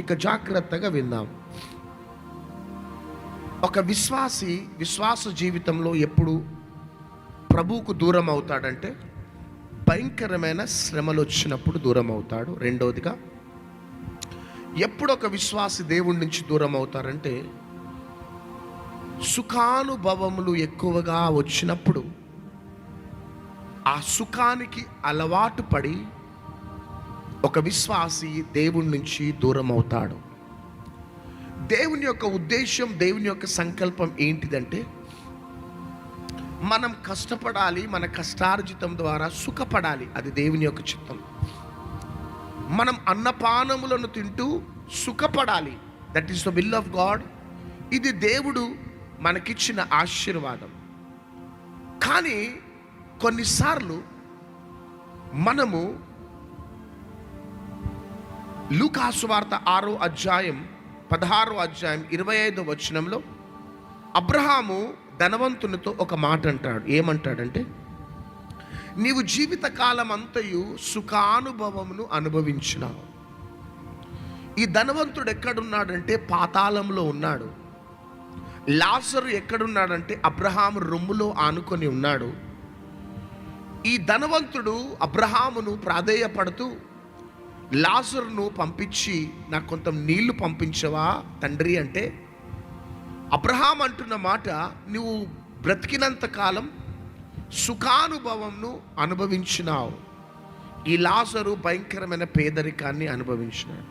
ఇక జాగ్రత్తగా విందాం. ఒక విశ్వాసి విశ్వాస జీవితంలో ఎప్పుడు ప్రభువుకు దూరం అవుతాడంటే భయంకరమైన శ్రమలు వచ్చినప్పుడు దూరం అవుతాడు. రెండవదిగా, ఎప్పుడు ఒక విశ్వాసి దేవుడి నుంచి దూరం అవుతారంటే సుఖానుభవములు ఎక్కువగా వచ్చినప్పుడు ఆ సుఖానికి అలవాటు పడి ఒక విశ్వాసి దేవుడి నుంచి దూరం అవుతాడు. దేవుని యొక్క ఉద్దేశం, దేవుని యొక్క సంకల్పం ఏంటిదంటే మనం కష్టపడాలి, మన కష్టార్జితం ద్వారా సుఖపడాలి. అది దేవుని యొక్క చిత్తం. మనం అన్నపానములను తింటూ సుఖపడాలి. That is the will of God. ఇది దేవుడు మనకిచ్చిన ఆశీర్వాదం. కానీ కొన్నిసార్లు మనము లూకాసు వార్త 6వ అధ్యాయం 16వ అధ్యాయం 25వ వచనంలో అబ్రహాము ధనవంతునితో ఒక మాట అంటాడు. ఏమంటాడంటే, నీవు జీవితకాలం అంతయు సుఖానుభవమును అనుభవించినావు. ఈ ధనవంతుడు ఎక్కడున్నాడంటే పాతాళంలో ఉన్నాడు. లాజరు ఎక్కడున్నాడంటే అబ్రహాము రొమ్ములో ఆనుకొని ఉన్నాడు. ఈ ధనవంతుడు అబ్రహామును ప్రాధేయపడుతూ లాజరును పంపించి నాకు కొంత నీళ్లు పంపించవా తండ్రి అంటే, అబ్రహాం అంటున్న మాట, నువ్వు బ్రతికినంత కాలం సుఖానుభవంను అనుభవించినావు. ఈ లాజరు భయంకరమైన పేదరికాన్ని అనుభవించినాడు.